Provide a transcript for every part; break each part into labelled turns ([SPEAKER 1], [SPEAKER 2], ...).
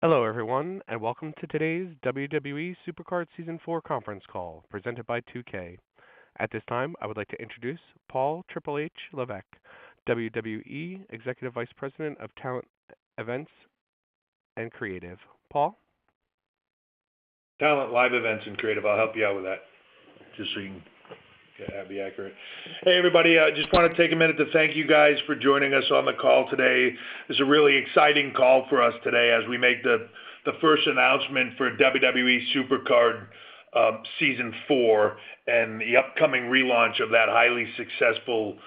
[SPEAKER 1] Hello, everyone, and welcome to today's WWE SuperCard Season 4 conference call, presented by 2K. At this time, I would like to introduce Paul Triple H Levesque, WWE Executive Vice President of Talent, Events, and Creative. Paul?
[SPEAKER 2] Talent, live events, and creative. I'll help you out with that, just so you can be accurate. Hey, everybody. I just want to take a minute to thank you guys for joining us on the call today. It's a really exciting call for us today as we make the first announcement for WWE SuperCard Season 4 and the upcoming relaunch of that highly successful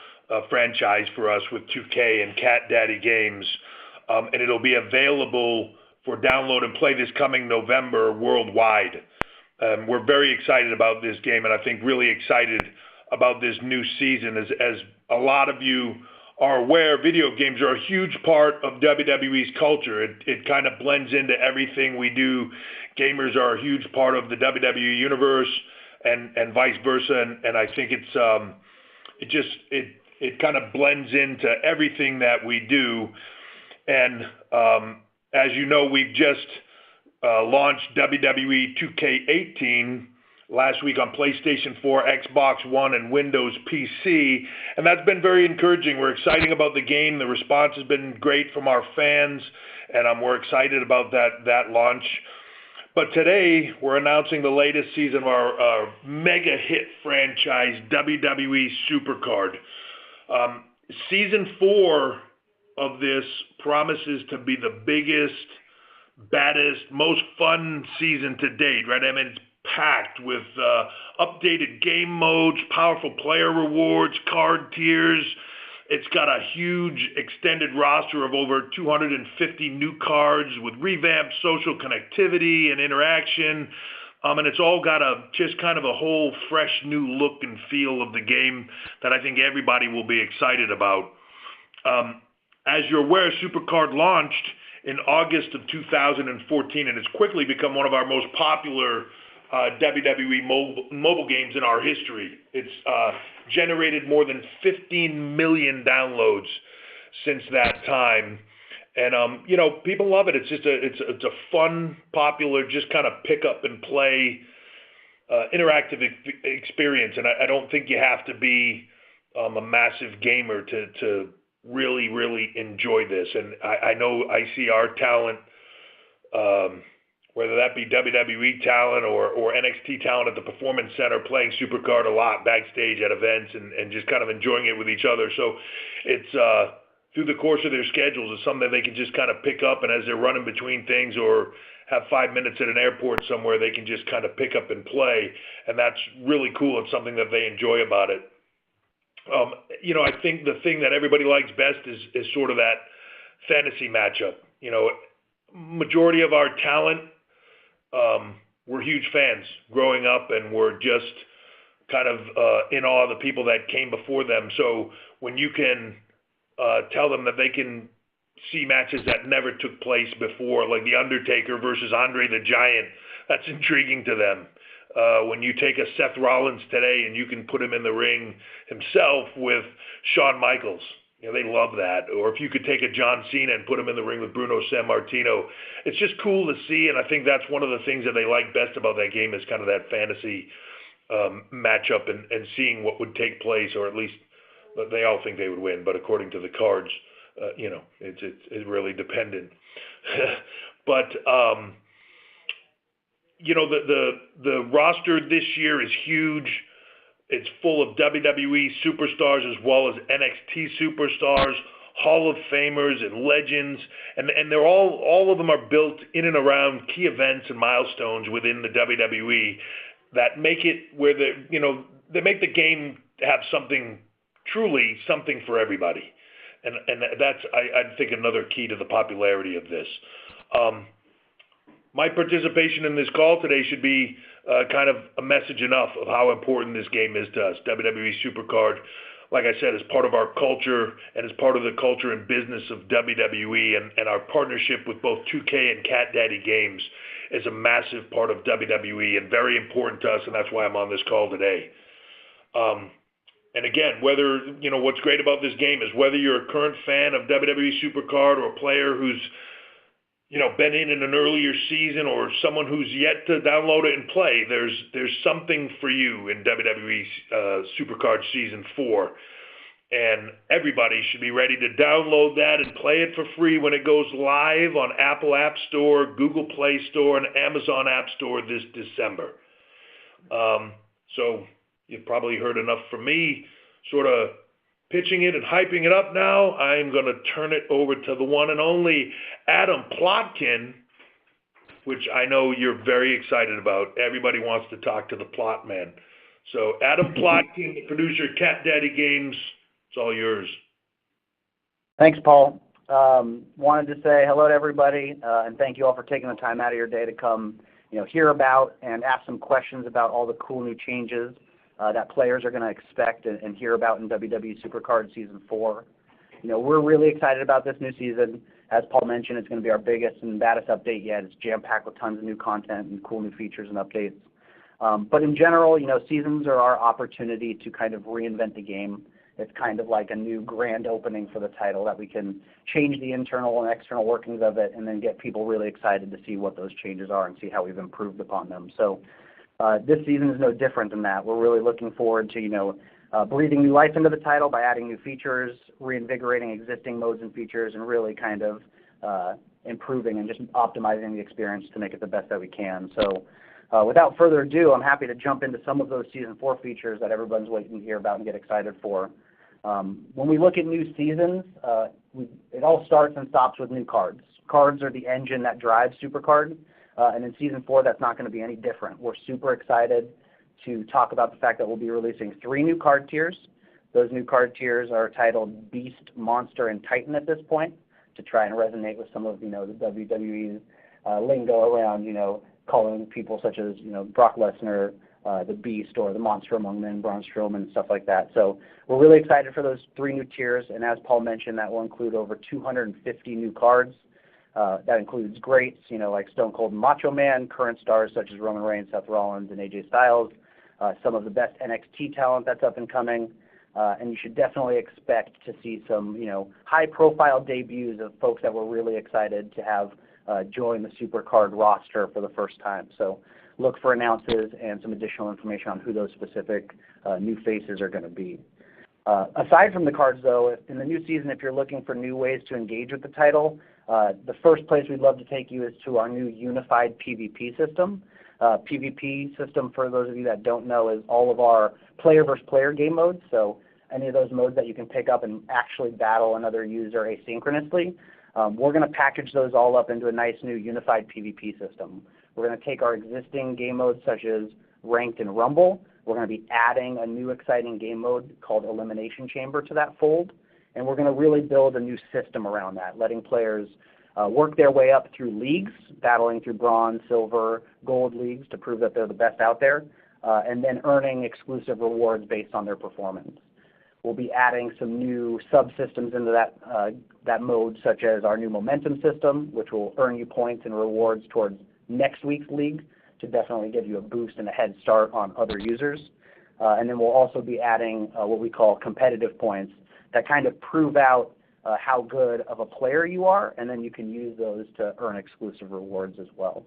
[SPEAKER 2] franchise for us with 2K and Cat Daddy Games. And it'll be available for download and play this coming November worldwide. We're very excited about this game, and I think really excited about this new season. As a lot of you are aware, video games are a huge part of WWE's culture. It kind of blends into everything we do. Gamers are a huge part of the WWE universe, and vice versa. And I think it kind of blends into everything that we do. And as you know, we've just launched WWE 2K18 last week on PlayStation 4, Xbox One, and Windows PC, and that's been very encouraging. We're excited about the game. The response has been great from our fans, and we're excited about that launch. But today, we're announcing the latest season of our mega hit franchise, WWE SuperCard. Season 4 of this promises to be the biggest, baddest, most fun season to date, right? I mean, it's packed with updated game modes, powerful player rewards, card tiers. It's got a huge extended roster of over 250 new cards with revamped social connectivity and interaction. And it's all got just kind of a whole fresh new look and feel of the game that I think everybody will be excited about. As you're aware, SuperCard launched in August of 2014, and it's quickly become one of our most popular WWE mobile games in our history. It's generated more than 15 million downloads since that time, and people love it. It's a fun, popular, just kind of pick up and play interactive experience, and I don't think you have to be a massive gamer to really, really enjoy this. And I know I see our talent, whether that be WWE talent or NXT talent at the Performance Center, playing SuperCard a lot backstage at events and just kind of enjoying it with each other. So it's through the course of their schedules, it's something that they can just kind of pick up, and as they're running between things or have 5 minutes at an airport somewhere, they can just kind of pick up and play. And that's really cool. It's something that they enjoy about it. I think the thing that everybody likes best is sort of that fantasy matchup. Majority of our talent, we're huge fans growing up, and we're just kind of in awe of the people that came before them. So when you can tell them that they can see matches that never took place before, like The Undertaker versus Andre the Giant, that's intriguing to them. When you take a Seth Rollins today and you can put him in the ring himself with Shawn Michaels, they love that. Or if you could take a John Cena and put him in the ring with Bruno Sammartino, it's just cool to see, and I think that's one of the things that they like best about that game is kind of that fantasy matchup and seeing what would take place, or at least they all think they would win, but according to the cards, it's really dependent. But the roster this year is huge. It's full of WWE superstars as well as NXT superstars, Hall of Famers and legends, and they're all of them are built in and around key events and milestones within the WWE that make it where they make the game have truly something for everybody. And that's, I think, another key to the popularity of this. My participation in this call today should be kind of a message enough of how important this game is to us. WWE SuperCard, like I said, is part of our culture and is part of the culture and business of WWE, and our partnership with both 2K and Cat Daddy Games is a massive part of WWE and very important to us, and that's why I'm on this call today. And again, what's great about this game is whether you're a current fan of WWE SuperCard or a player who's been in an earlier season or someone who's yet to download it and play, there's something for you in WWE SuperCard Season 4. And everybody should be ready to download that and play it for free when it goes live on Apple App Store, Google Play Store, and Amazon App Store this December. So you've probably heard enough from me sort of pitching it and hyping it up now. I'm going to turn it over to the one and only Adam Plotkin, which I know you're very excited about. Everybody wants to talk to the Plot Man. So Adam Plotkin, the producer of Cat Daddy Games, it's all yours.
[SPEAKER 3] Thanks, Paul. Wanted to say hello to everybody, and thank you all for taking the time out of your day to come, hear about and ask some questions about all the cool new changes that players are going to expect and hear about in WWE SuperCard Season 4. We're really excited about this new season. As Paul mentioned, it's going to be our biggest and baddest update yet. It's jam-packed with tons of new content and cool new features and updates. But in general, seasons are our opportunity to kind of reinvent the game. It's kind of like a new grand opening for the title that we can change the internal and external workings of it and then get people really excited to see what those changes are and see how we've improved upon them. So this season is no different than that. We're really looking forward to, breathing new life into the title by adding new features, reinvigorating existing modes and features, and really kind of improving and just optimizing the experience to make it the best that we can. So without further ado, I'm happy to jump into some of those Season 4 features that everyone's waiting to hear about and get excited for. When we look at new seasons, it all starts and stops with new cards. Cards are the engine that drives SuperCard, and in Season 4, that's not going to be any different. We're super excited to talk about the fact that we'll be releasing 3 new card tiers. Those new card tiers are titled Beast, Monster, and Titan at this point to try and resonate with some of, the WWE's lingo around, calling people such as, Brock Lesnar, the Beast, or the Monster Among Men, Braun Strowman, and stuff like that. So we're really excited for those 3 new tiers, and as Paul mentioned, that will include over 250 new cards. That includes greats, like Stone Cold and Macho Man, current stars such as Roman Reigns, Seth Rollins, and AJ Styles, some of the best NXT talent that's up and coming, and you should definitely expect to see some, high-profile debuts of folks that we're really excited to have join the SuperCard roster for the first time. So look for announces and some additional information on who those specific new faces are going to be. Aside from the cards, though, in the new season, if you're looking for new ways to engage with the title, the first place we'd love to take you is to our new unified PvP system. PvP system, for those of you that don't know, is all of our player versus player game modes. So any of those modes that you can pick up and actually battle another user asynchronously. We're going to package those all up into a nice new unified PvP system. We're going to take our existing game modes such as Ranked and Rumble. We're going to be adding a new exciting game mode called Elimination Chamber to that fold. And we're going to really build a new system around that, letting players work their way up through leagues, battling through bronze, silver, gold leagues to prove that they're the best out there, and then earning exclusive rewards based on their performance. We'll be adding some new subsystems into that mode, such as our new momentum system, which will earn you points and rewards towards next week's league to definitely give you a boost and a head start on other users. And then we'll also be adding what we call competitive points that kind of prove out how good of a player you are, and then you can use those to earn exclusive rewards as well.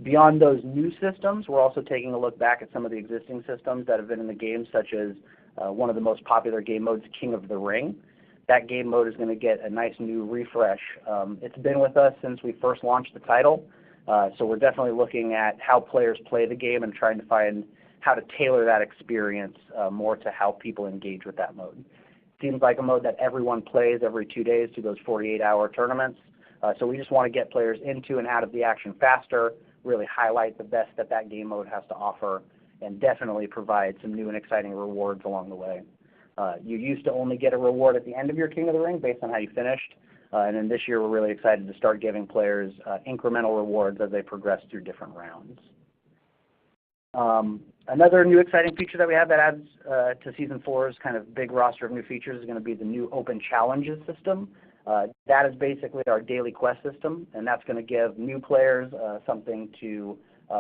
[SPEAKER 3] Beyond those new systems, we're also taking a look back at some of the existing systems that have been in the game, such as one of the most popular game modes, King of the Ring. That game mode is going to get a nice new refresh. It's been with us since we first launched the title, so we're definitely looking at how players play the game and trying to find how to tailor that experience more to how people engage with that mode. Seems like a mode that everyone plays every 2 days to those 48-hour tournaments. So we just want to get players into and out of the action faster, really highlight the best that that game mode has to offer, and definitely provide some new and exciting rewards along the way. You used to only get a reward at the end of your King of the Ring based on how you finished. And then this year we're really excited to start giving players incremental rewards as they progress through different rounds. Another new exciting feature that we have that adds to Season 4's kind of big roster of new features is going to be the new Open Challenges system. That is basically our daily quest system, and that's going to give new players something to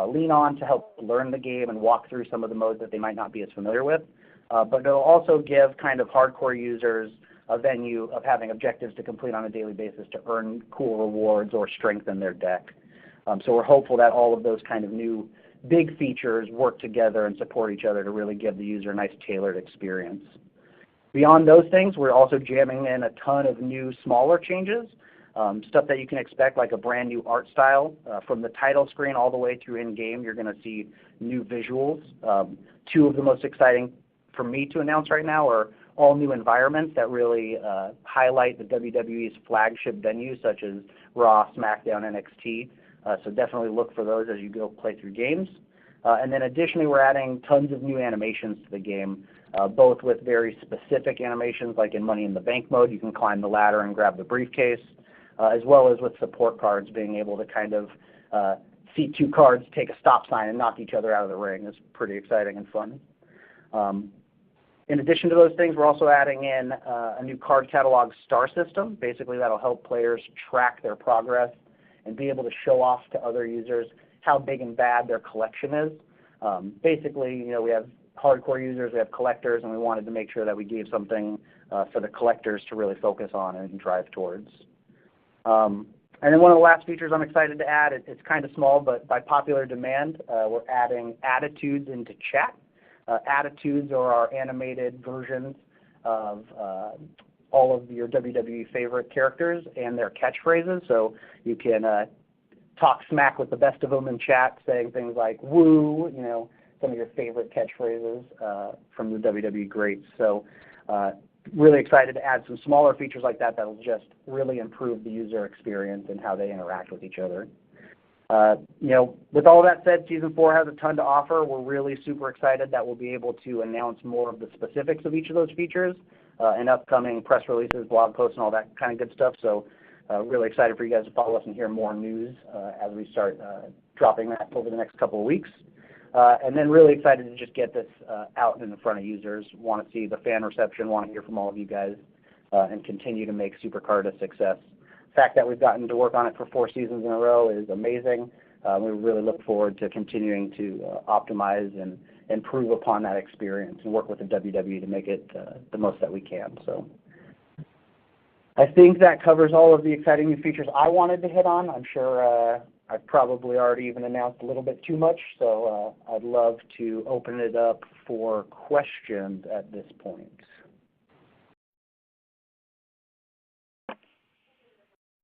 [SPEAKER 3] lean on to help learn the game and walk through some of the modes that they might not be as familiar with. But it'll also give kind of hardcore users a venue of having objectives to complete on a daily basis to earn cool rewards or strengthen their deck. So we're hopeful that all of those kind of new big features work together and support each other to really give the user a nice tailored experience. Beyond those things, we're also jamming in a ton of new smaller changes, stuff that you can expect, like a brand new art style. From the title screen all the way through in-game, you're going to see new visuals. Two of the most exciting for me to announce right now are all new environments that really highlight the WWE's flagship venues, such as Raw, SmackDown, NXT. So definitely look for those as you go play through games. And then additionally, we're adding tons of new animations to the game, both with very specific animations, like in Money in the Bank mode, you can climb the ladder and grab the briefcase, as well as with support cards being able to kind of see two cards take a stop sign and knock each other out of the ring. It's pretty exciting and fun. In addition to those things, we're also adding in a new card catalog star system. Basically, that'll help players track their progress and be able to show off to other users how big and bad their collection is. Basically, we have hardcore users, we have collectors, and we wanted to make sure that we gave something for the collectors to really focus on and drive towards. And then one of the last features I'm excited to add, it's kind of small, but by popular demand, we're adding attitudes into chat. Attitudes are our animated versions of all of your WWE favorite characters and their catchphrases. So you can talk smack with the best of them in chat, saying things like "woo," some of your favorite catchphrases from the WWE greats. So really excited to add some smaller features like that will just really improve the user experience and how they interact with each other. With all that said, Season 4 has a ton to offer. We're really super excited that we'll be able to announce more of the specifics of each of those features in upcoming press releases, blog posts, and all that kind of good stuff. So really excited for you guys to follow us and hear more news as we start dropping that over the next couple of weeks. And then really excited to just get this out in front of users. Want to see the fan reception, want to hear from all of you guys, and continue to make SuperCard a success. The fact that we've gotten to work on it for 4 seasons in a row is amazing. We really look forward to continuing to optimize and improve upon that experience and work with the WWE to make it the most that we can. So I think that covers all of the exciting new features I wanted to hit on. I'm sure I've probably already even announced a little bit too much, so I'd love to open it up for questions at this point.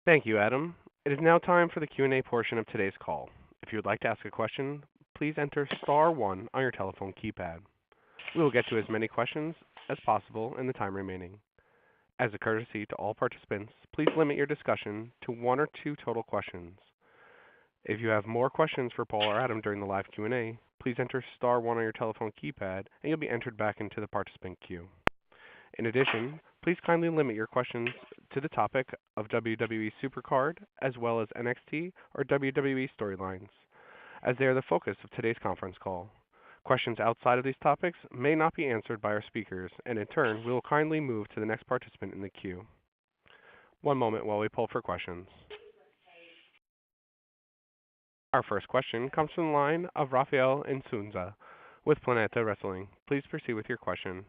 [SPEAKER 1] Thank you, Adam. It is now time for the Q&A portion of today's call. If you would like to ask a question, please enter star 1 on your telephone keypad. We will get to as many questions as possible in the time remaining. As a courtesy to all participants, please limit your discussion to 1 or 2 total questions. If you have more questions for Paul or Adam during the live Q&A, please enter star 1 on your telephone keypad and you'll be entered back into the participant queue. In addition, please kindly limit your questions to the topic of WWE SuperCard as well as NXT or WWE storylines, as they are the focus of today's conference call. Questions outside of these topics may not be answered by our speakers, and in turn, we will kindly move to the next participant in the queue. One moment while we pull for questions. Our first question comes from the line of Rafael Insunza with Planeta Wrestling. Please proceed with your question.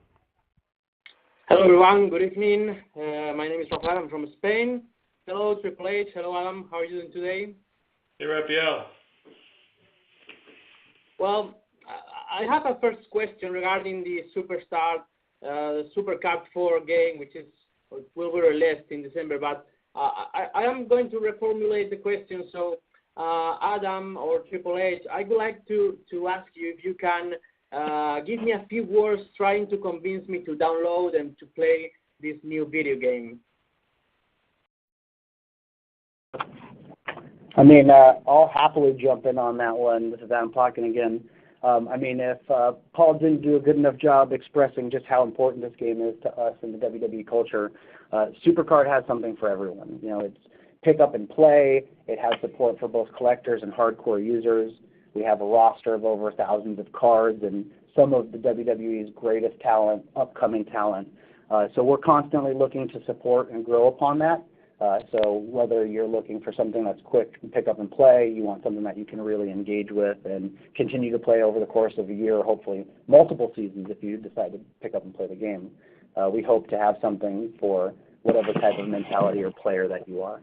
[SPEAKER 4] Hello everyone, good evening. My name is Rafael, I'm from Spain. Hello Triple H, hello Adam, how are you doing today?
[SPEAKER 2] Hey, Rafael.
[SPEAKER 4] Well, I have a first question regarding the the SuperCard 4 game, which will be released in December, but I am going to reformulate the question. So Adam or Triple H, I would like to ask you if you can give me a few words trying to convince me to download and to play this new video game.
[SPEAKER 3] I mean, I'll happily jump in on that one. This is Adam talking again. If Paul didn't do a good enough job expressing just how important this game is to us in the WWE culture, SuperCard has something for everyone. It's pick up and play. It has support for both collectors and hardcore users. We have a roster of over thousands of cards and some of the WWE's greatest talent, upcoming talent. So we're constantly looking to support and grow upon that. So whether you're looking for something that's quick and pick up and play, you want something that you can really engage with and continue to play over the course of a year, or hopefully multiple seasons if you decide to pick up and play the game. we hope to have something for whatever type of mentality or player that you are.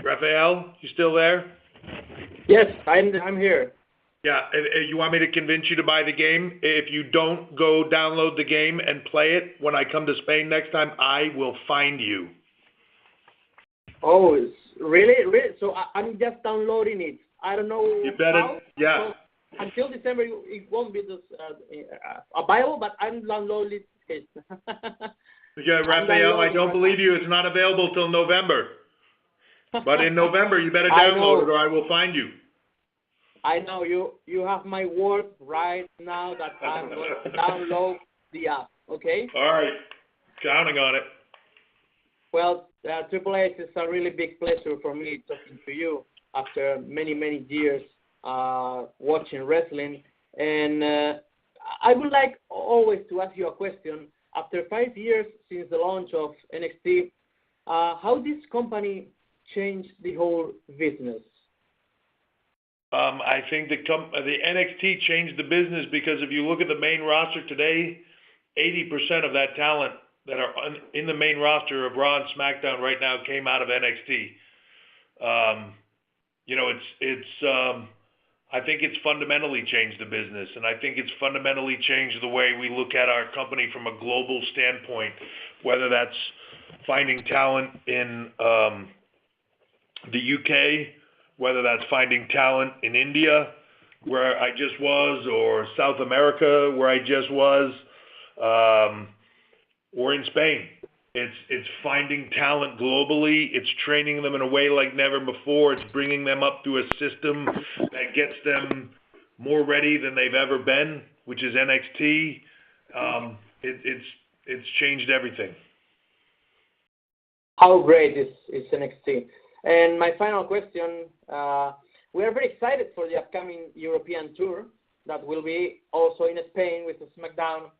[SPEAKER 2] Rafael, you still there?
[SPEAKER 4] Yes, I'm here.
[SPEAKER 2] Yeah, you want me to convince you to buy the game? If you don't go download the game and play it, when I come to Spain next time, I will find you.
[SPEAKER 4] Oh, really? So I'm just downloading it. I don't know
[SPEAKER 2] You better,
[SPEAKER 4] how.
[SPEAKER 2] yeah.
[SPEAKER 4] So until December, it won't be available, but I'm downloading it.
[SPEAKER 2] Yeah, Rafael, I don't believe you. It's not available till November. But in November, you better download it or I will find you.
[SPEAKER 4] I know you have my word right now that I'm going to download the app. Okay.
[SPEAKER 2] All right, counting on it.
[SPEAKER 4] Well, Triple H, it's a really big pleasure for me talking to you after many years watching wrestling, and I would like always to ask you a question. After 5 years since the launch of NXT, how this company changed the whole business?
[SPEAKER 2] I think the NXT changed the business because if you look at the main roster today, 80% of that talent that are in the main roster of Raw and SmackDown right now came out of NXT. I think it's fundamentally changed the business, and I think it's fundamentally changed the way we look at our company from a global standpoint, whether that's finding talent in the UK, whether that's finding talent in India, where I just was, or South America, where I just was, or in Spain. It's finding talent globally. It's training them in a way like never before. It's bringing them up through a system that gets them more ready than they've ever been, which is NXT. It's changed everything.
[SPEAKER 4] How great is NXT? And my final question, we are very excited for the upcoming European tour that will be also in Spain with the SmackDown.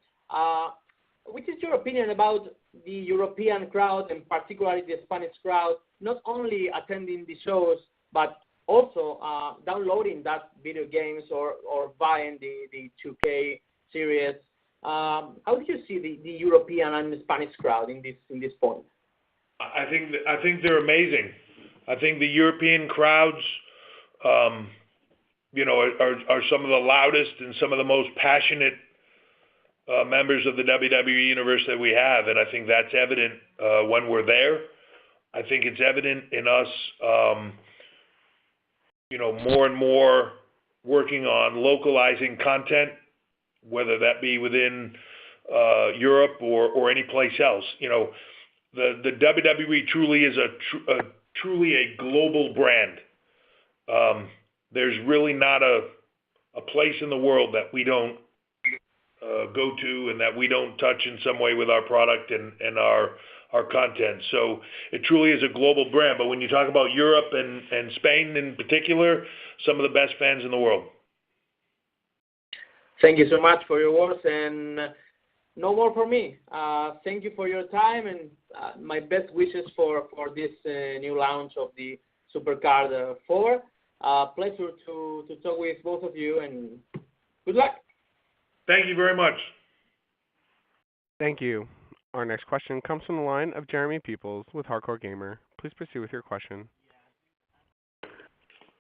[SPEAKER 4] Which is your opinion about the European crowd, and particularly the Spanish crowd, not only attending the shows, but also downloading that video games or buying the 2K series? How do you see the European and the Spanish crowd in this point?
[SPEAKER 2] I think they're amazing. I think the European crowds, are some of the loudest and some of the most passionate members of the WWE universe that we have, and I think that's evident when we're there. I think it's evident in us, more and more working on localizing content, whether that be within Europe or any place else. The WWE truly is truly a global brand. There's really not a place in the world that we don't go to and that we don't touch in some way with our product and our content. So it truly is a global brand. But when you talk about Europe and Spain in particular, some of the best fans in the world.
[SPEAKER 4] Thank you so much for your words, and no more for me. Thank you for your time, and my best wishes for this new launch of the SuperCard 4. Pleasure to talk with both of you, and good luck.
[SPEAKER 2] Thank you very much.
[SPEAKER 1] Thank you. Our next question comes from the line of Jeremy Peoples with Hardcore Gamer. Please proceed with your question.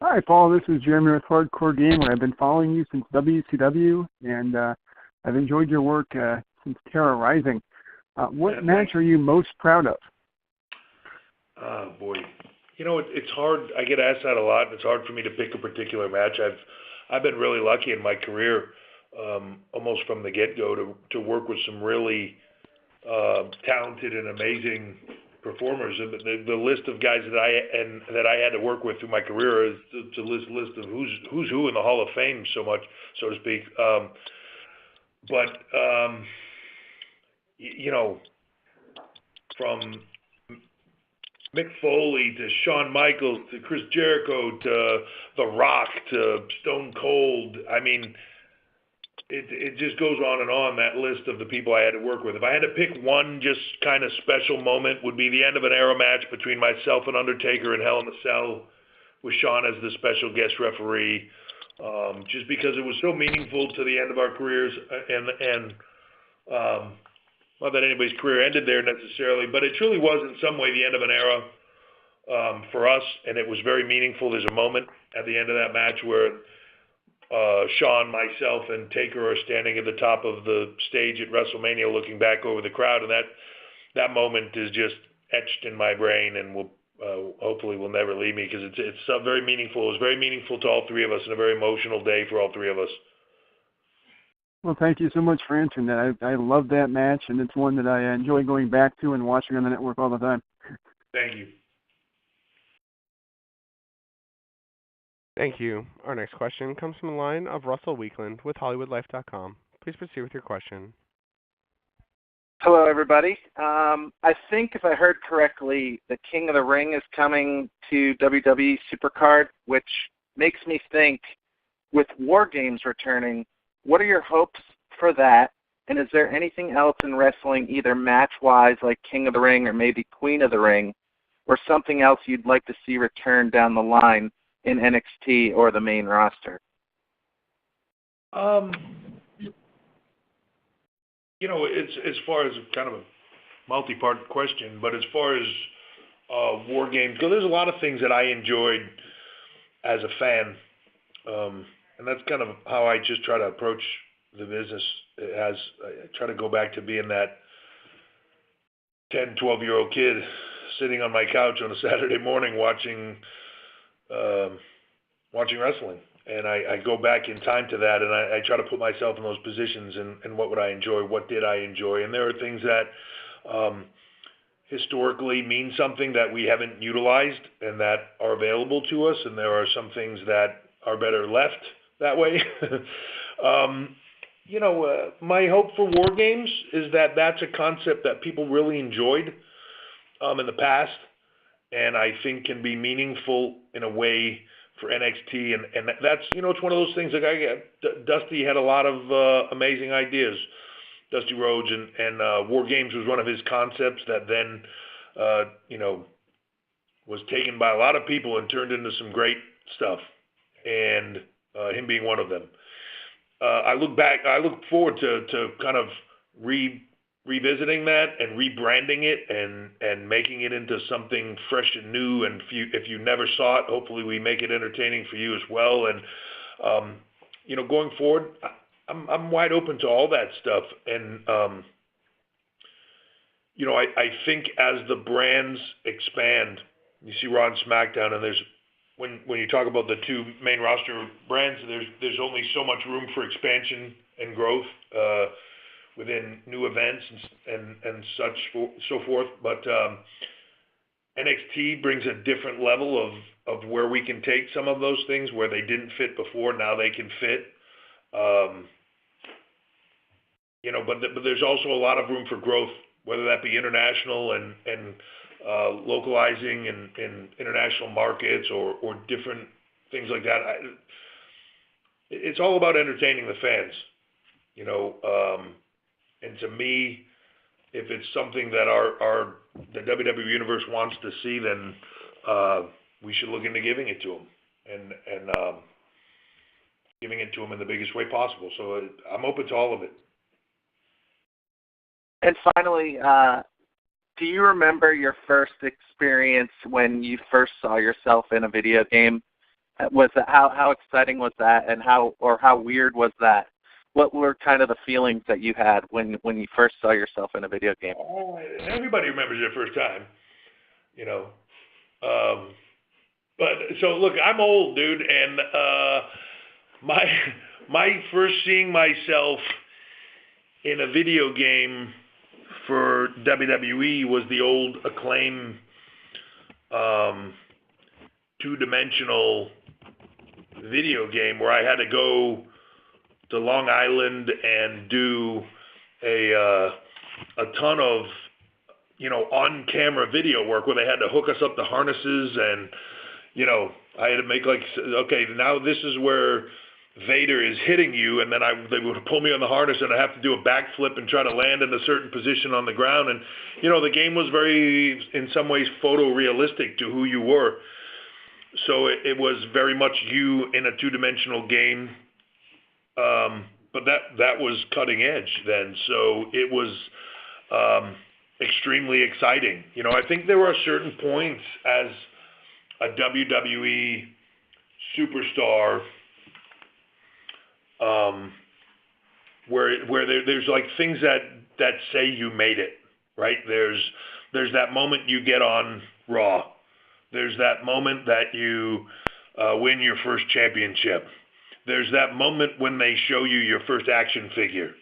[SPEAKER 5] Hi, Paul. This is Jeremy with Hardcore Gamer. I've been following you since WCW, and I've enjoyed your work since Terra Rising. What match are you most proud of?
[SPEAKER 2] Oh, boy. It's hard. I get asked that a lot, and it's hard for me to pick a particular match. I've been really lucky in my career, almost from the get-go, to work with some really talented and amazing performers. And the list of guys that I had to work with through my career is a list of who's who in the Hall of Fame, so to speak. From Mick Foley to Shawn Michaels to Chris Jericho to The Rock to Stone Cold. I mean, it just goes on and on, that list of the people I had to work with. If I had to pick one just kind of special moment, would be the end of an era match between myself and Undertaker in Hell in a Cell with Shawn as the special guest referee, just because it was so meaningful to the end of our careers, and Not that anybody's career ended there necessarily, but it truly was in some way the end of an era for us, and it was very meaningful. There's a moment at the end of that match where Shawn, myself, and Taker are standing at the top of the stage at WrestleMania looking back over the crowd, and that moment is just etched in my brain and will hopefully will never leave me, because it's very meaningful. It was very meaningful to all three of us and a very emotional day for all three of us.
[SPEAKER 5] Well, thank you so much for answering that. I love that match, and it's one that I enjoy going back to and watching on the network all the time.
[SPEAKER 2] Thank you.
[SPEAKER 1] Thank you. Our next question comes from the line of Russell Weekland with HollywoodLife.com. Please proceed with your question.
[SPEAKER 6] Hello, everybody. I think if I heard correctly, the King of the Ring is coming to WWE SuperCard, which makes me think, with War Games returning, what are your hopes for that? And is there anything else in wrestling, either match-wise, like King of the Ring or maybe Queen of the Ring, or something else you'd like to see return down the line in NXT or the main roster?
[SPEAKER 2] It's as far as kind of a multi-part question, but as far as War Games go, there's a lot of things that I enjoyed as a fan, and that's kind of how I just try to approach the business. I try to go back to being that 10, 12-year-old kid sitting on my couch on a Saturday morning watching wrestling. And I go back in time to that, and I try to put myself in those positions and what would I enjoy, what did I enjoy. And there are things that historically mean something that we haven't utilized and that are available to us, and there are some things that are better left that way. My hope for War Games is that that's a concept that people really enjoyed in the past, and I think can be meaningful in a way for NXT, and that's, it's one of those things. Like Dusty had a lot of amazing ideas, Dusty Rhodes, and War Games was one of his concepts that then, was taken by a lot of people and turned into some great stuff, and him being one of them. I look forward to kind of revisiting that and rebranding it and making it into something fresh and new. And if you never saw it, hopefully we make it entertaining for you as well. And going forward, I'm wide open to all that stuff. And I think as the brands expand, you see Raw and SmackDown, and there's when you talk about the two main roster brands, there's only so much room for expansion and growth within new events and so forth. But NXT brings a different level of where we can take some of those things where they didn't fit before. Now they can fit. But there's also a lot of room for growth, whether that be international and localizing in international markets or different things like that. It's all about entertaining the fans, and to me, if it's something that the WWE Universe wants to see, then we should look into giving it to them and giving it to them in the biggest way possible. So I'm open to all of it.
[SPEAKER 6] And finally, do you remember your first experience when you first saw yourself in a video game? How exciting was that, and how weird was that? What were kind of the feelings that you had when you first saw yourself in a video game?
[SPEAKER 2] Everybody remembers their first time, But so look, I'm old, dude, and my first seeing myself in a video game for WWE was the old Acclaim two-dimensional video game where I had to go to Long Island and do a ton of on-camera video work where they had to hook us up to harnesses, and I had to make okay, now this is where Vader is hitting you, and then they would pull me on the harness and I have to do a backflip and try to land in a certain position on the ground. And the game was very, in some ways, photorealistic to who you were. So it was very much you in a two-dimensional game. But that was cutting edge then. So it was extremely exciting. You know, I think there are certain points as a WWE superstar where there's like things that say you made it, right? There's that moment you get on Raw. There's that moment that you win your first championship. There's that moment when they show you your first action figure.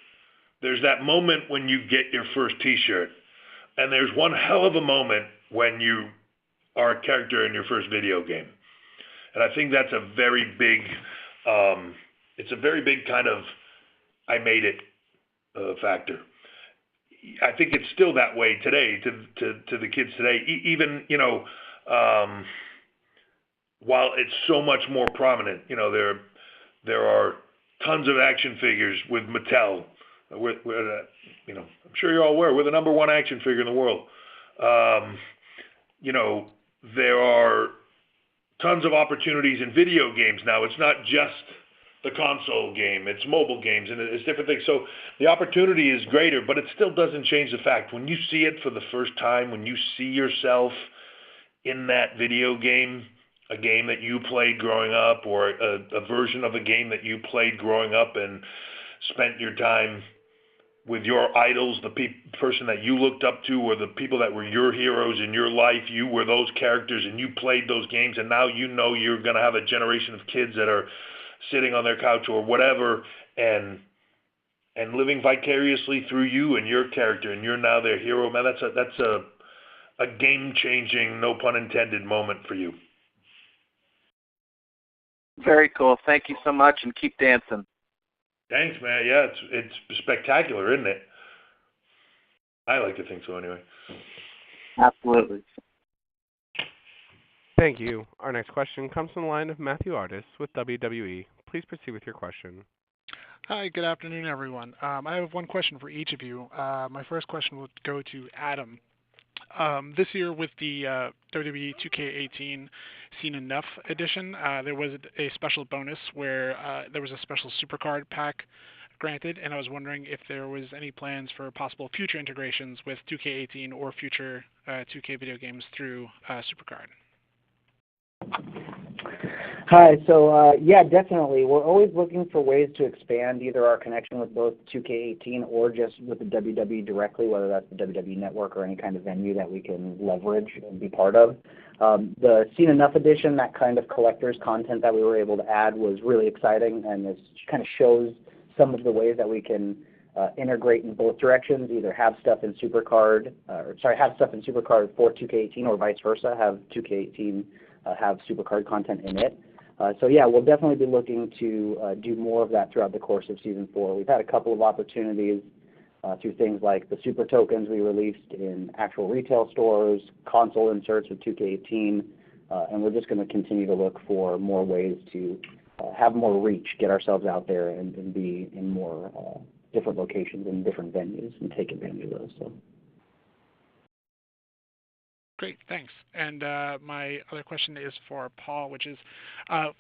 [SPEAKER 2] There's that moment when you get your first T-shirt. And there's one hell of a moment when you are a character in your first video game. And I think that's a very big, it's a very big kind of I made it factor. I think it's still that way today to the kids today. Even, you know, while it's so much more prominent, you know, there are tons of action figures with Mattel. You know, I'm sure you're all aware, we're the number one action figure in the world. You know, there are tons of opportunities in video games now. It's not just the console game, it's mobile games, and it's different things. So the opportunity is greater, but it still doesn't change the fact. When you see it for the first time, when you see yourself in that video game, a game that you played growing up, or a version of a game that you played growing up and spent your time with your idols, the person that you looked up to, or the people that were your heroes in your life, you were those characters and you played those games, and now you know you're going to have a generation of kids that are sitting on their couch or whatever and living vicariously through you and your character, and you're now their hero. Man, that's a game-changing, no pun intended, moment for you.
[SPEAKER 6] Very cool. Thank you so much, and keep dancing.
[SPEAKER 2] Thanks, man. Yeah, it's spectacular, isn't it? I like to think so anyway.
[SPEAKER 6] Absolutely.
[SPEAKER 1] Thank you. Our next question comes from the line of Matthew Artis with WWE. Please proceed with your question.
[SPEAKER 7] Hi, good afternoon, everyone. I have one question for each of you. My first question would go to Adam. This year with the WWE 2K18 Seen Enough edition, there was a special bonus where there was a special SuperCard pack granted, and I was wondering if there was any plans for possible future integrations with 2K18 or future 2K video games through SuperCard.
[SPEAKER 3] Hi. So, yeah, definitely. We're always looking for ways to expand either our connection with both 2K18 or just with the WWE directly, whether that's the WWE Network or any kind of venue that we can leverage and be part of. The Seen Enough edition, that kind of collector's content that we were able to add, was really exciting, and it kind of shows some of the ways that we can integrate in both directions, either have stuff in SuperCard, have stuff in SuperCard for 2K18 or vice versa, have 2K18 have SuperCard content in it. So yeah, we'll definitely be looking to do more of that throughout the course of Season 4. We've had a couple of opportunities through things like the Super Tokens we released in actual retail stores, console inserts with 2K18, and we're just going to continue to look for more ways to have more reach, get ourselves out there, and be in more different locations and different venues and take advantage of those. So.
[SPEAKER 7] Great, thanks. And my other question is for Paul, which is,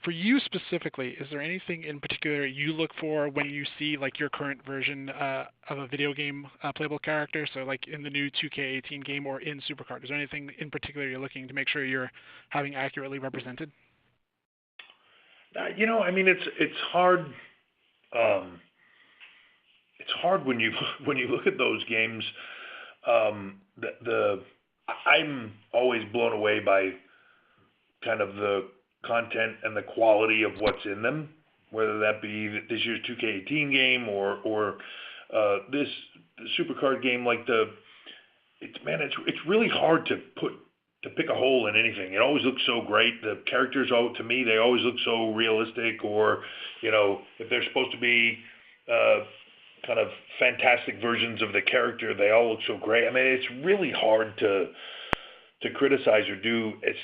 [SPEAKER 7] for you specifically, is there anything in particular you look for when you see like your current version of a video game playable character? So like in the new 2K18 game or in SuperCard, is there anything in particular you're looking to make sure you're having accurately represented?
[SPEAKER 2] You know, I mean, it's hard. It's hard when you look at those games. I'm always blown away by kind of the content and the quality of what's in them, whether that be this year's 2K18 game or this SuperCard game. Like it's really hard to pick a hole in anything. It always looks so great. The characters, to me, they always look so realistic. Or, you know, if they're supposed to be kind of fantastic versions of the character, they all look so great. I mean, it's really hard to criticize or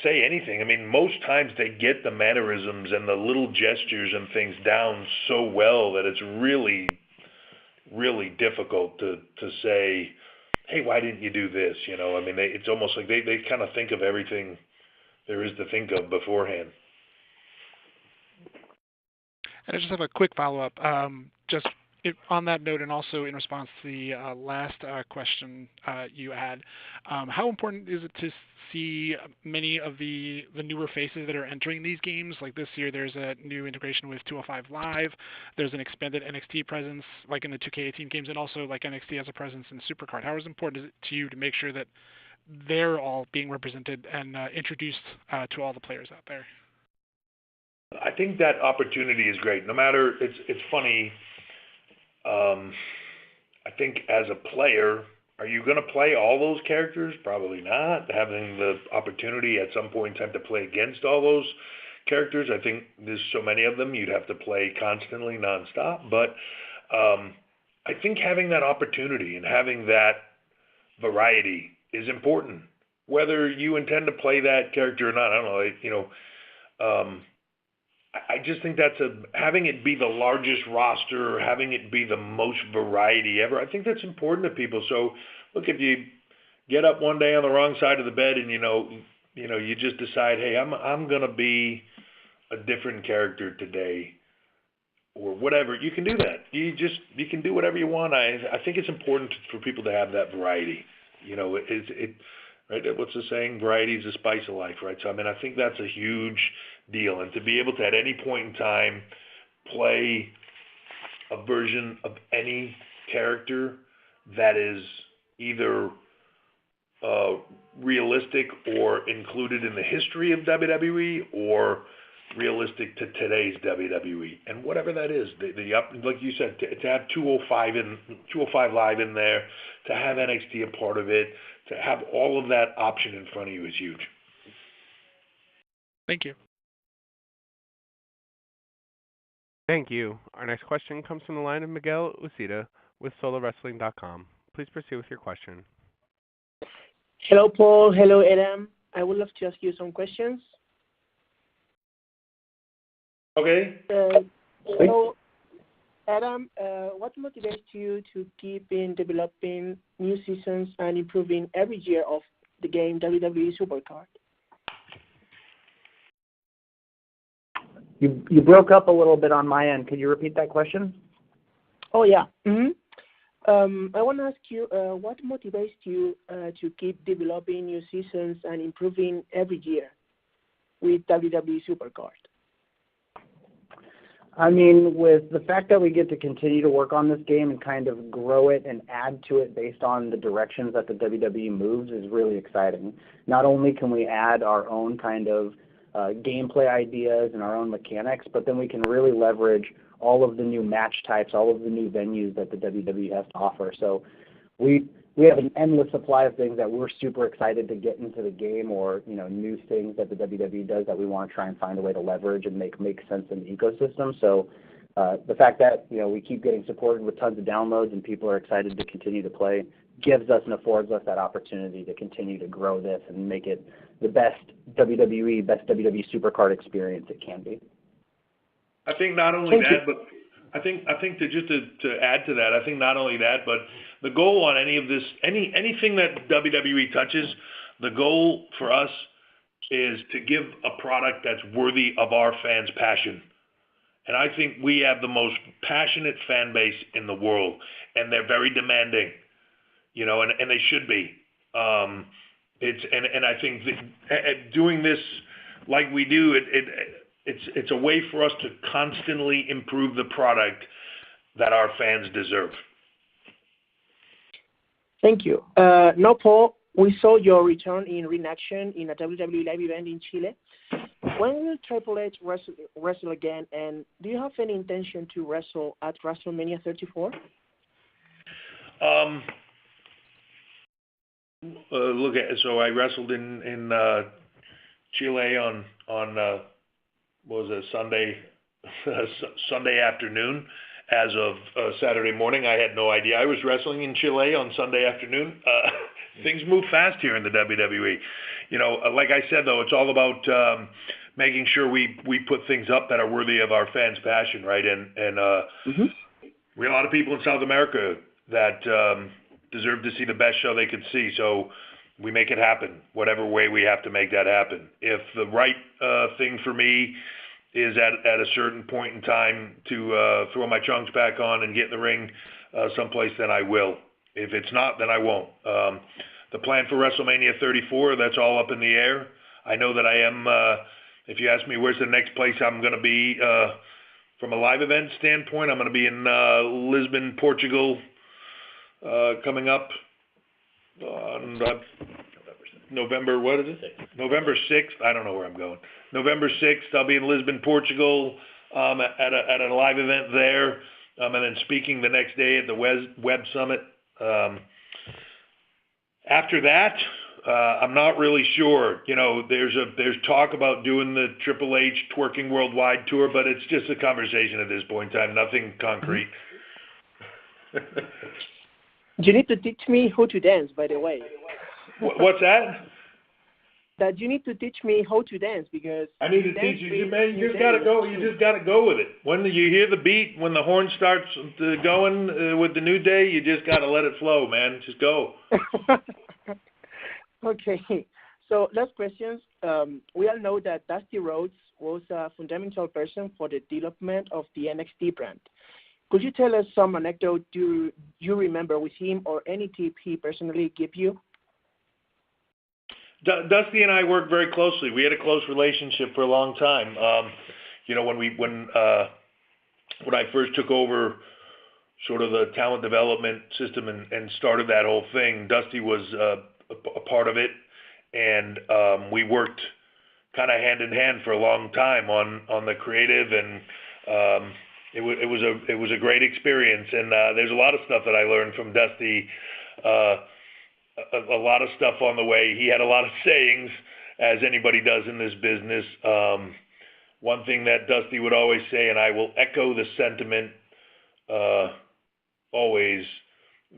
[SPEAKER 2] say anything. I mean, most times they get the mannerisms and the little gestures and things down so well that it's really, really difficult to say, hey, why didn't you do this? You know, I mean, it's almost like they kind of think of everything there is to think of beforehand.
[SPEAKER 7] And I just have a quick follow-up. Just on that note, and also in response to the last question you had, how important is it to see many of the newer faces that are entering these games? Like this year, there's a new integration with 205 Live. There's an expanded NXT presence, like in the 2K18 games, and also like NXT has a presence in SuperCard. How important is it to you to make sure that they're all being represented and introduced to all the players out there?
[SPEAKER 2] I think that opportunity is great. No matter, it's funny. I think as a player, are you going to play all those characters? Probably not. Having the opportunity at some point in time to play against all those characters, I think there's so many of them, you'd have to play constantly, nonstop. But I think having that opportunity and having that variety is important. Whether you intend to play that character or not, I don't know. I just think having it be the largest roster, having it be the most variety ever, I think that's important to people. So, look, if you get up one day on the wrong side of the bed and you just decide, hey, I'm gonna be a different character today, or whatever, you can do that. You can do whatever you want. I think it's important for people to have that variety. Right? What's the saying? Variety is the spice of life, right? So, I think that's a huge deal. And to be able to, at any point in time, play a version of any character that is either realistic or included in the history of WWE or realistic to today's WWE, and whatever that is, like you said, to have 205 Live in there, to have NXT a part of it, to have all of that option in front of you is huge.
[SPEAKER 7] Thank you.
[SPEAKER 1] Thank you. Our next question comes from the line of Miguel Uceda with SoloWrestling.com. Please proceed with your question.
[SPEAKER 8] Hello, Paul. Hello, Adam. I would love to ask you some questions.
[SPEAKER 2] Okay.
[SPEAKER 8] So, Adam, what motivates you to keep developing new seasons and improving every year of the game WWE SuperCard?
[SPEAKER 3] You broke up a little bit on my end. Could you repeat that question?
[SPEAKER 8] Oh, yeah. I want to ask you, what motivates you to keep developing new seasons and improving every year with WWE SuperCard?
[SPEAKER 3] With the fact that we get to continue to work on this game and kind of grow it and add to it based on the directions that the WWE moves is really exciting. Not only can we add our own kind of gameplay ideas and our own mechanics, but then we can really leverage all of the new match types, all of the new venues that the WWE has to offer. So we have an endless supply of things that we're super excited to get into the game, or new things that the WWE does that we want to try and find a way to leverage and make sense in the ecosystem. So the fact that we keep getting supported with tons of downloads and people are excited to continue to play gives us and affords us that opportunity to continue to grow this and make it the best WWE SuperCard experience it can be.
[SPEAKER 2] I think not only that, but I think to add to that, I think not only that, but the goal on any of this, anything that WWE touches, the goal for us is to give a product that's worthy of our fans' passion. And I think we have the most passionate fan base in the world, and they're very demanding, and they should be. And I think that doing this like we do, it's a way for us to constantly improve the product that our fans deserve.
[SPEAKER 8] Thank you. Now, Paul, we saw your return in ring action in a WWE live event in Chile. When will Triple H wrestle again, and do you have any intention to wrestle at WrestleMania 34?
[SPEAKER 2] So I wrestled in Chile on what was it, Sunday afternoon. As of Saturday morning, I had no idea I was wrestling in Chile on Sunday afternoon. Things move fast here in the WWE. Like I said, though, it's all about making sure we put things up that are worthy of our fans' passion, right? And we have a lot of people in South America that deserve to see the best show they could see. So we make it happen, whatever way we have to make that happen. If the right thing for me is at a certain point in time to throw my trunks back on and get in the ring someplace, then I will. If it's not, then I won't. The plan for WrestleMania 34, that's all up in the air. I know that I am, if you ask me where's the next place I'm going to be from a live event standpoint, I'm going to be in Lisbon, Portugal, coming up on November, what is it? November 6th. I don't know where I'm going. November 6th, I'll be in Lisbon, Portugal, at a live event there, and then speaking the next day at the Web Summit. After that, I'm not really sure. You know, there's talk about doing the Triple H Twerking Worldwide tour, but it's just a conversation at this point in time. Nothing concrete.
[SPEAKER 8] You need to teach me how to dance, by the way.
[SPEAKER 2] What's that?
[SPEAKER 8] That you need to teach me how to dance, because
[SPEAKER 2] I need to teach you, man. You just gotta go. You just gotta go with it. When you hear the beat, when the horn starts going with the New Day, you just gotta let it flow, man. Just go.
[SPEAKER 8] Okay. So last questions. We all know that Dusty Rhodes was a fundamental person for the development of the NXT brand. Could you tell us some anecdote you remember with him, or any tip he personally gave you?
[SPEAKER 2] Dusty and I worked very closely. We had a close relationship for a long time. You know, when I first took over sort of the talent development system and started that whole thing, Dusty was a part of it, and we worked kind of hand in hand for a long time on the creative, and it was a great experience. And there's a lot of stuff that I learned from Dusty. A lot of stuff on the way. He had a lot of sayings, as anybody does in this business. One thing that Dusty would always say, and I will echo the sentiment always,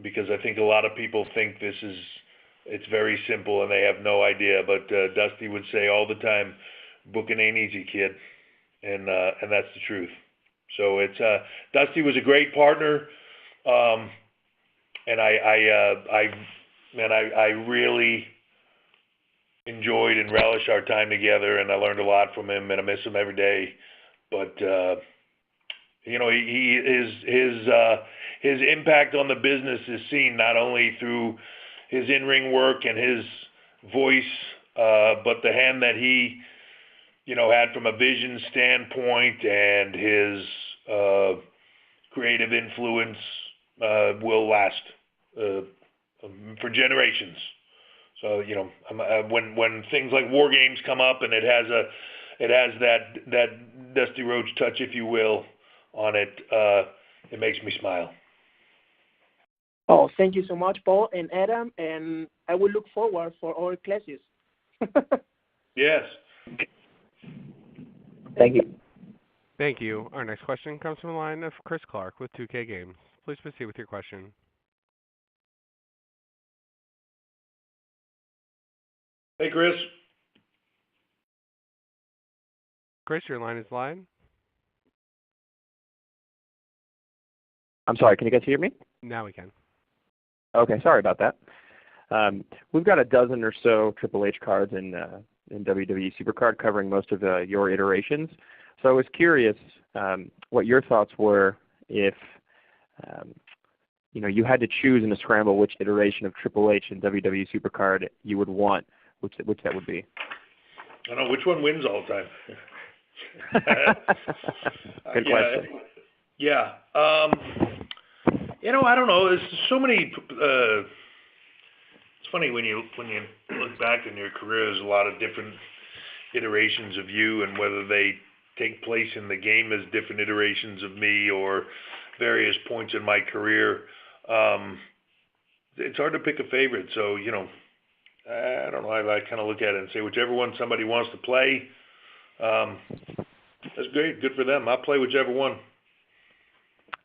[SPEAKER 2] because I think a lot of people think it's very simple and they have no idea, but Dusty would say all the time, booking ain't easy, kid. And that's the truth. So Dusty was a great partner. And I really enjoyed and relished our time together, and I learned a lot from him, and I miss him every day. But you know, his impact on the business is seen not only through his in-ring work and his voice, but the hand that he, you know, had from a vision standpoint, and his creative influence will last for generations. So, you know, when things like War Games come up and it has that Dusty Rhodes touch, if you will, on it, it makes me smile.
[SPEAKER 8] Oh, thank you so much, Paul and Adam, and I will look forward for all classes.
[SPEAKER 2] Yes.
[SPEAKER 3] Thank you.
[SPEAKER 1] Thank you. Our next question comes from the line of Chris Clark with 2K Games. Please proceed with your question.
[SPEAKER 2] Hey, Chris.
[SPEAKER 1] Chris, your line is live.
[SPEAKER 9] I'm sorry, can you guys hear me?
[SPEAKER 1] Now we can.
[SPEAKER 9] Okay, sorry about that. We've got a dozen or so Triple H cards in WWE SuperCard covering most of your iterations. So I was curious what your thoughts were if you know, you had to choose in a scramble which iteration of Triple H in WWE SuperCard you would want, which that would be.
[SPEAKER 2] I don't know which one wins all the time.
[SPEAKER 9] Good question.
[SPEAKER 2] Yeah. You know, I don't know. There's so many. It's funny when you look back in your career. There's a lot of different iterations of you, and whether they take place in the game as different iterations of me or various points in my career. It's hard to pick a favorite. So, you know, I don't know. I kind of look at it and say whichever one somebody wants to play, that's great. Good for them. I'll play whichever one.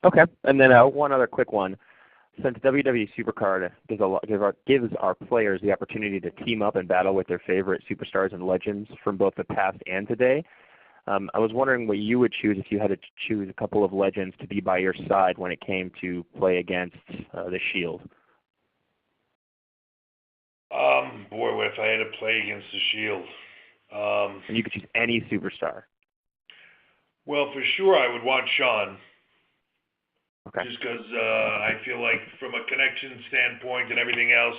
[SPEAKER 9] Okay, and then one other quick one. Since WWE SuperCard gives our players the opportunity to team up and battle with their favorite superstars and legends from both the past and today, I was wondering what you would choose if you had to choose a couple of legends to be by your side when it came to play against the Shield.
[SPEAKER 2] Boy, what if I had to play against the Shield?
[SPEAKER 9] And you could choose any superstar.
[SPEAKER 2] Well, for sure, I would want Sean.
[SPEAKER 9] Okay.
[SPEAKER 2] Just because I feel like from a connection standpoint and everything else,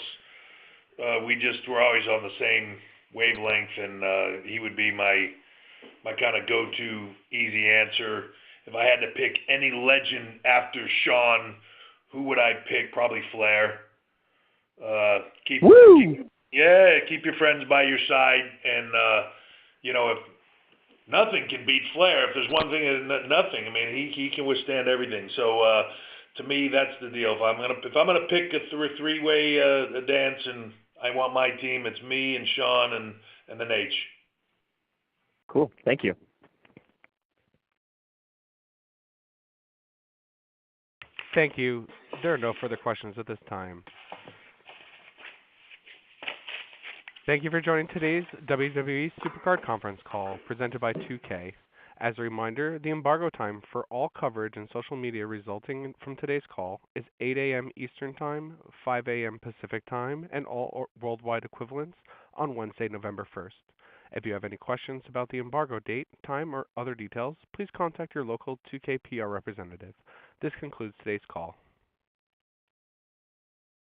[SPEAKER 2] we're always on the same wavelength, and he would be my kind of go-to easy answer. If I had to pick any legend after Sean, who would I pick? Probably Flair. Keep your friends by your side, and if nothing can beat Flair. If there's one thing, nothing. I mean, he can withstand everything. So to me, that's the deal. If I'm gonna pick a three-way dance, and I want my team, it's me and Sean and then H.
[SPEAKER 9] Cool. Thank you.
[SPEAKER 1] Thank you. There are no further questions at this time. Thank you for joining today's WWE SuperCard conference call presented by 2K. As a reminder, the embargo time for all coverage and social media resulting from today's call is 8 a.m. Eastern Time, 5 a.m. Pacific Time, and all worldwide equivalents on Wednesday, November 1st. If you have any questions about the embargo date, time, or other details, please contact your local 2K PR representative. This concludes today's call.